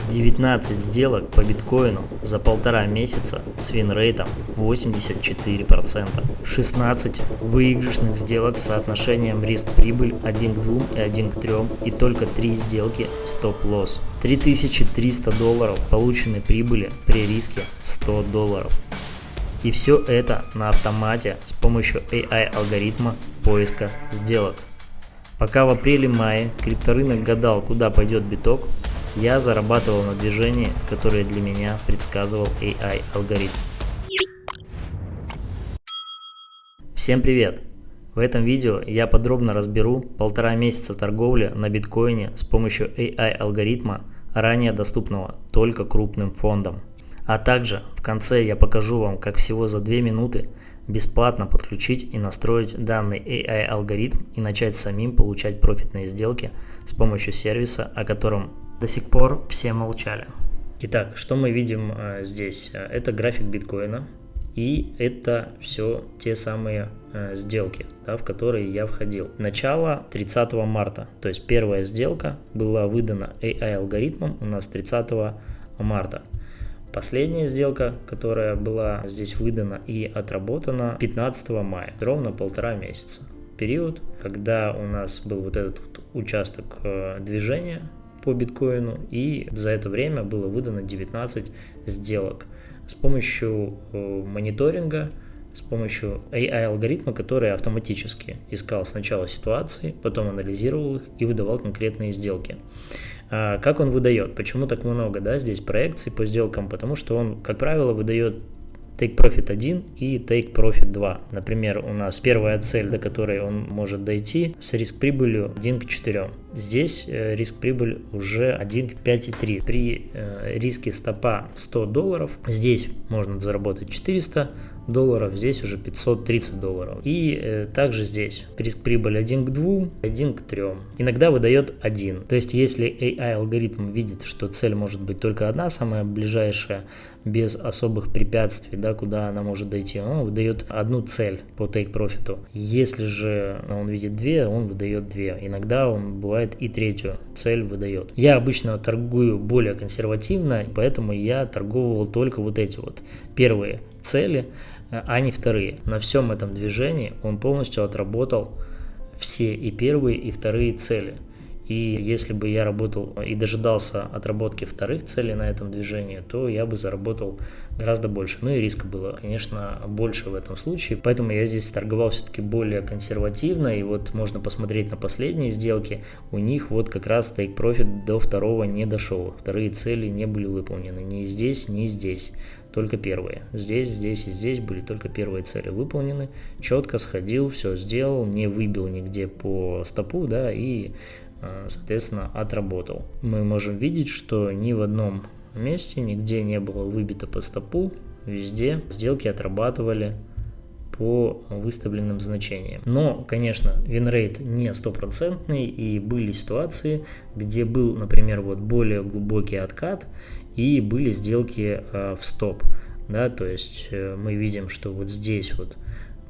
19 сделок по биткоину за 1,5 месяца с винрейтом 84%. 16 выигрышных сделок с соотношением риск-прибыль 1 к 2 и 1 к 3 и только 3 сделки в стоп-лосс. $3300 полученной прибыли при риске $100. И все это на автомате с помощью AI-алгоритма поиска сделок. Пока в апреле-мае крипторынок гадал, куда пойдет биток, я зарабатывал на движении, которое для меня предсказывал AI-алгоритм. Всем привет! В этом видео я подробно разберу 1,5 месяца торговли на биткоине с помощью AI-алгоритма, ранее доступного только крупным фондам. А также в конце я покажу вам, как всего за 2 минуты бесплатно подключить и настроить данный AI-алгоритм и начать самим получать профитные сделки с помощью сервиса, о котором до сих пор все молчали. Итак, что мы видим здесь? Это график биткоина, и это все те самые сделки, в которые я входил. Начало 30 марта, то есть первая сделка была выдана AI-алгоритмом у нас 30 марта. Последняя сделка, которая была здесь выдана и отработана 15 мая, ровно 1,5 месяца. Период, когда у нас был вот этот участок движения по биткоину, и за это время было выдано 19 сделок с помощью мониторинга, с помощью AI-алгоритма, который автоматически искал сначала ситуации, потом анализировал их и выдавал конкретные сделки. Как он выдает? Почему так много здесь проекций по сделкам? Потому что он, как правило, выдает Take Profit 1 и Take Profit 2. Например, у нас первая цель, до которой он может дойти, с риск-прибылью 1 к 4. Здесь риск-прибыль уже 1 к 5,3. При риске стопа $100 здесь можно заработать $400, здесь уже $530. И также здесь риск-прибыль 1 к 2, 1 к 3. Иногда выдает 1. То есть, если AI-алгоритм видит, что цель может быть только одна, самая ближайшая, без особых препятствий, куда она может дойти, он выдает одну цель по Take Profit. Если же он видит 2, он выдает 2. Иногда он бывает и третью цель выдает. Я обычно торгую более консервативно, поэтому я торговал только вот эти вот первые цели, а не вторые. На всем этом движении он полностью отработал все и первые, и вторые цели. И если бы я работал и дожидался отработки вторых целей на этом движении, то я бы заработал гораздо больше. Ну и риска было, конечно, больше в этом случае. Поэтому я здесь торговал все-таки более консервативно. И вот можно посмотреть на последние сделки. У них вот как раз Take Profit до второго не дошел. Вторые цели не были выполнены ни здесь, ни здесь. Только первые. Здесь, здесь и здесь были только первые цели выполнены. Четко сходил, все сделал, не выбил нигде по стопу, и соответственно отработал. Мы можем видеть, что ни в одном месте нигде не было выбито по стопу, везде сделки отрабатывали по выставленным значениям. Но, конечно, винрейт не стопроцентный, и были ситуации, где был, например, более глубокий откат и были сделки в стоп. То есть мы видим, что вот здесь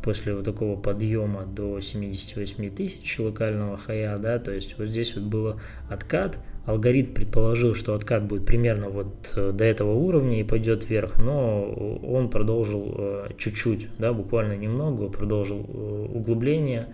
после такого подъема до 78 тысяч локального хая, то есть вот здесь было откат. Алгоритм предположил, что откат будет примерно до этого уровня и пойдет вверх, но он продолжил чуть-чуть, буквально немного, продолжил углубление.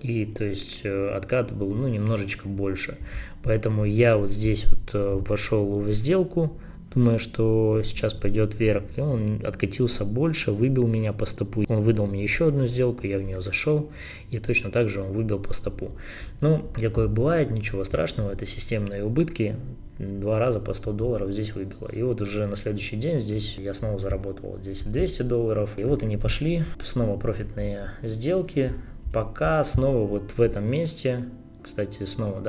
И то есть откат был немножечко больше. Поэтому я здесь вошел в сделку, думая, что сейчас пойдет вверх, и он откатился больше, выбил меня по стопу. Он выдал мне еще одну сделку, я в нее зашел, и точно так же он выбил по стопу. Такое бывает, ничего страшного, это системные убытки. 2 раза по $100 здесь выбило. И уже на следующий день здесь я снова заработал здесь $200. И они пошли, снова профитные сделки, пока снова в этом месте. Кстати, снова,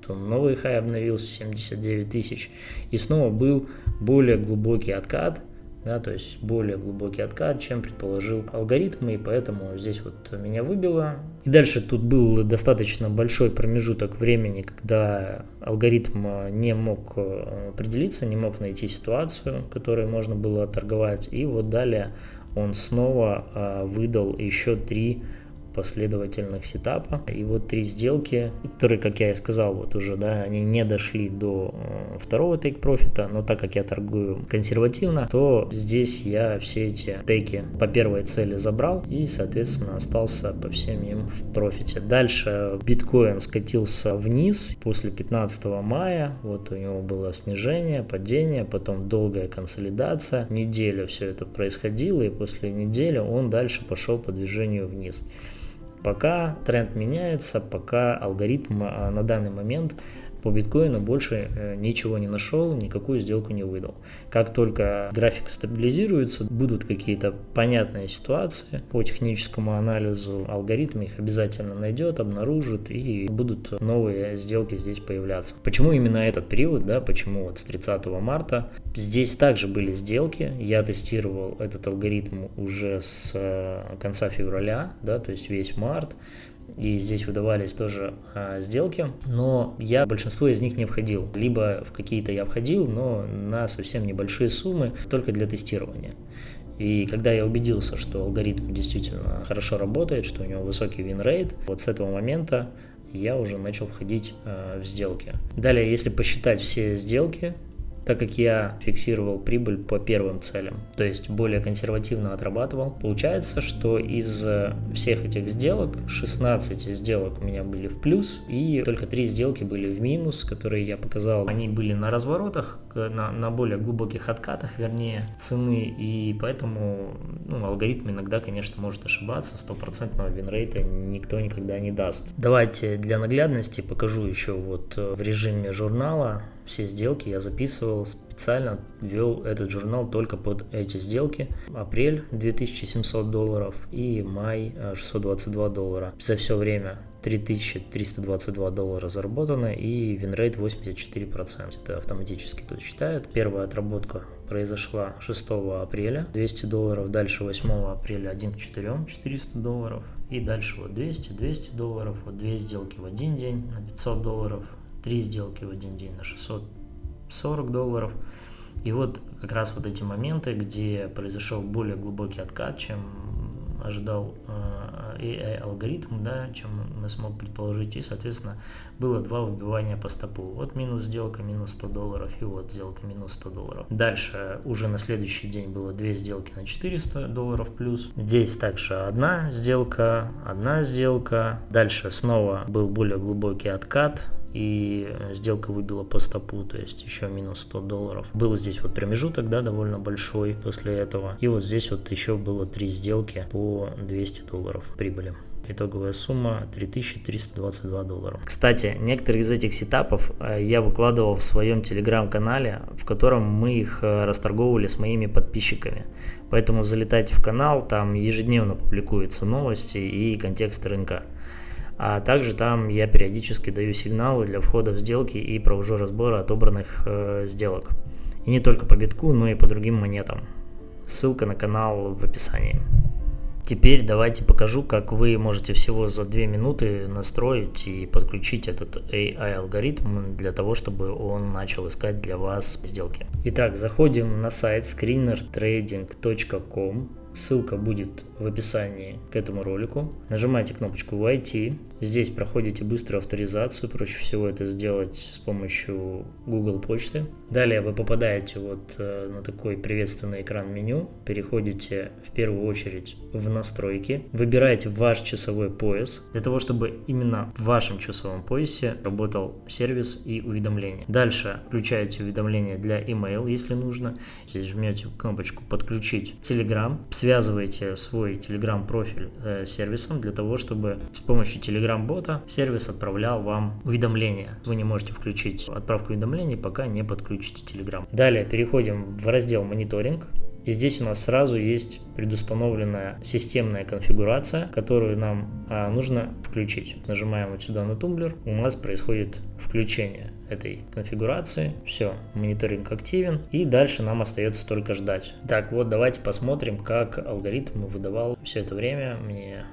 новый хай обновился, 79 тысяч, и снова был более глубокий откат, то есть более глубокий откат, чем предположил алгоритм, и поэтому здесь меня выбило. И дальше тут был достаточно большой промежуток времени, когда алгоритм не мог определиться, не мог найти ситуацию, которой можно было торговать, и далее он снова выдал еще 3 последовательных сетапа. И вот 3 сделки, которые, как я и сказал, вот уже, да, они не дошли до второго тейк-профита, но так как я торгую консервативно, то здесь я все эти тейки по первой цели забрал и, соответственно, остался по всем им в профите. Дальше биткоин скатился вниз после 15 мая, вот у него было снижение, падение, потом долгая консолидация, неделю все это происходило, и после недели он дальше пошел по движению вниз. Пока тренд меняется, пока алгоритм на данный момент по биткоину больше ничего не нашел, никакую сделку не выдал. Как только график стабилизируется, будут какие-то понятные ситуации по техническому анализу, алгоритм их обязательно найдет, обнаружит, и будут новые сделки здесь появляться. Почему именно этот период, да, почему вот с 30 марта? Здесь также были сделки, я тестировал этот алгоритм уже с конца февраля, да, то есть весь март. И здесь выдавались тоже сделки, но я большинство из них не входил. Либо в какие-то я входил, но на совсем небольшие суммы, только для тестирования. И когда я убедился, что алгоритм действительно хорошо работает, что у него высокий win-rate, вот с этого момента я уже начал входить в сделки. Далее, если посчитать все сделки, так как я фиксировал прибыль по первым целям, то есть более консервативно отрабатывал, получается, что из всех этих сделок 16 сделок у меня были в плюс, и только 3 сделки были в минус, которые я показал. Они были на разворотах, на более глубоких откатах, вернее, цены, и поэтому алгоритм иногда, конечно, может ошибаться, 100% винрейта никто никогда не даст. Давайте для наглядности покажу еще вот в режиме журнала. Все сделки я записывал, специально ввел этот журнал только под эти сделки. Апрель $2700 и май $622. За все время $3322 заработано и винрейт 84%. Это автоматически тут считает. Первая отработка произошла 6 апреля, $200. Дальше 8 апреля 1 к 4, $400. И дальше вот $200, вот 2 сделки в один день на $500. 3 сделки в один день на $640. И вот как раз вот эти моменты, где произошел более глубокий откат, чем ожидал AI-алгоритм, да, чем мы смог предположить, и, соответственно, было 2 выбивания по стопу. Вот минус сделка, минус $100, и вот сделка минус $100. Дальше уже на следующий день было 2 сделки на $400 плюс. Здесь также одна сделка. Дальше снова был более глубокий откат, и сделка выбила по стопу, то есть еще минус $100. Был здесь вот промежуток, да, довольно большой после этого. И вот здесь вот еще было 3 сделки по $200 прибыли. Итоговая сумма $3322. Кстати, некоторые из этих сетапов я выкладывал в своем телеграм-канале, в котором мы их расторговывали с моими подписчиками. Поэтому залетайте в канал, там ежедневно публикуются новости и контекст рынка. А также там я периодически даю сигналы для входа в сделки и провожу разборы отобранных сделок. И не только по битку, но и по другим монетам. Ссылка на канал в описании. Теперь давайте покажу, как вы можете всего за 2 минуты настроить и подключить этот AI-алгоритм для того, чтобы он начал искать для вас сделки. Итак, заходим на сайт screenertrading.com. Ссылка будет в описании к этому ролику. Нажимаете кнопочку «Войти». Здесь проходите быструю авторизацию. Проще всего это сделать с помощью Google почты. Далее вы попадаете вот на такой приветственный экран меню. Переходите в первую очередь в настройки. Выбираете ваш часовой пояс. Для того, чтобы именно в вашем часовом поясе работал сервис и уведомления. Дальше включаете уведомления для email, если нужно. Здесь жмете кнопочку «Подключить Telegram». Связываете свой Telegram профиль с сервисом для того, чтобы с помощью Telegram-бота сервис отправлял вам уведомления. Вы не можете включить отправку уведомлений, пока не подключите Telegram. Далее переходим в раздел «Мониторинг». И здесь у нас сразу есть предустановленная системная конфигурация, которую нам нужно включить. Нажимаем вот сюда на тумблер, у нас происходит включение этой конфигурации. Все, мониторинг активен, и дальше нам остается только ждать. Так, вот давайте посмотрим, как алгоритм выдавал все это время мне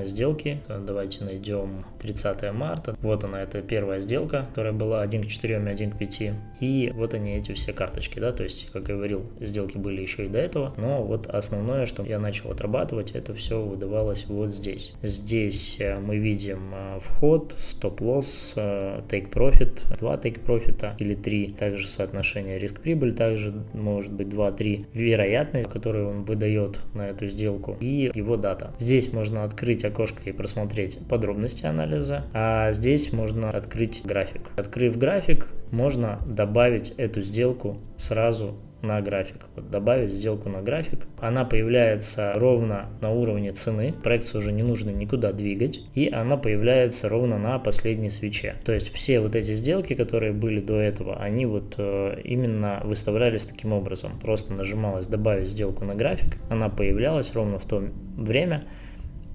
сделки. Давайте найдем 30 марта. Вот она, это первая сделка, которая была 1 к 4 и 1 к 5. И вот они, эти все карточки, да, то есть, как я говорил, сделки были еще и до этого, но вот основное, что я начал отрабатывать, это все выдавалось вот здесь. Здесь мы видим вход, стоп-лосс, take-profit, 2 take-профита или 3, также соотношение риск-прибыль, также может быть 2-3, вероятность, которую он выдает на эту сделку, и его дата. Здесь можно открыть окошко и просмотреть подробности анализа, а здесь можно открыть график. Открыв график, можно добавить эту сделку сразу на график. Вот добавить сделку на график. Она появляется ровно на уровне цены. Проекцию уже не нужно никуда двигать. И она появляется ровно на последней свече. То есть все вот эти сделки, которые были до этого, они вот именно выставлялись таким образом. Просто нажималось добавить сделку на график. Она появлялась ровно в то время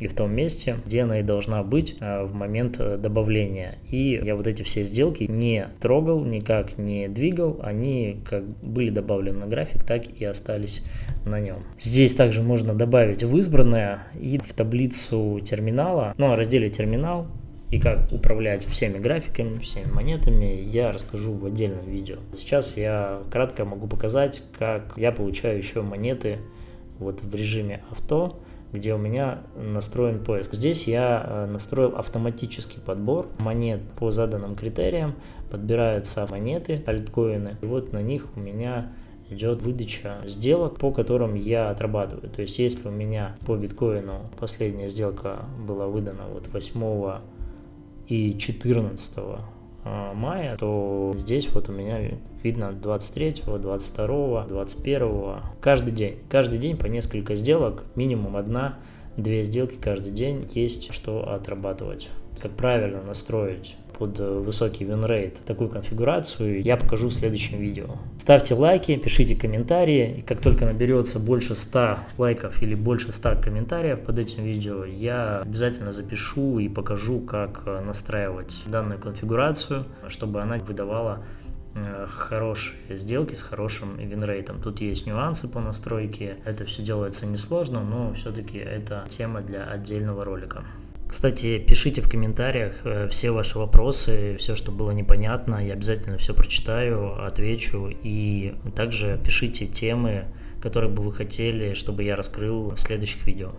и в том месте, где она и должна быть в момент добавления. И я вот эти все сделки не трогал, никак не двигал, они как были добавлены на график, так и остались на нем. Здесь также можно добавить в избранное и в таблицу терминала, в разделе терминал, и как управлять всеми графиками, всеми монетами, я расскажу в отдельном видео. Сейчас я кратко могу показать, как я получаю еще монеты вот в режиме авто, где у меня настроен поиск. Здесь я настроил автоматический подбор монет по заданным критериям. Подбираются монеты, альткоины, и вот на них у меня идет выдача сделок, по которым я отрабатываю. То есть если у меня по биткоину последняя сделка была выдана вот 8 и 14 мая, то здесь вот у меня видно 23, 22, 21, каждый день по несколько сделок, минимум 1-2 сделки каждый день есть что отрабатывать. Как правильно настроить под высокий винрейт такую конфигурацию, я покажу в следующем видео. Ставьте лайки, пишите комментарии, и как только наберется больше 100 лайков или больше 100 комментариев под этим видео, я обязательно запишу и покажу, как настраивать данную конфигурацию, чтобы она выдавала хорошие сделки с хорошим винрейтом. Тут есть нюансы по настройке, это все делается несложно, но все-таки это тема для отдельного ролика. Кстати, пишите в комментариях все ваши вопросы, все, что было непонятно, я обязательно все прочитаю, отвечу, и также пишите темы, которые бы вы хотели, чтобы я раскрыл в следующих видео.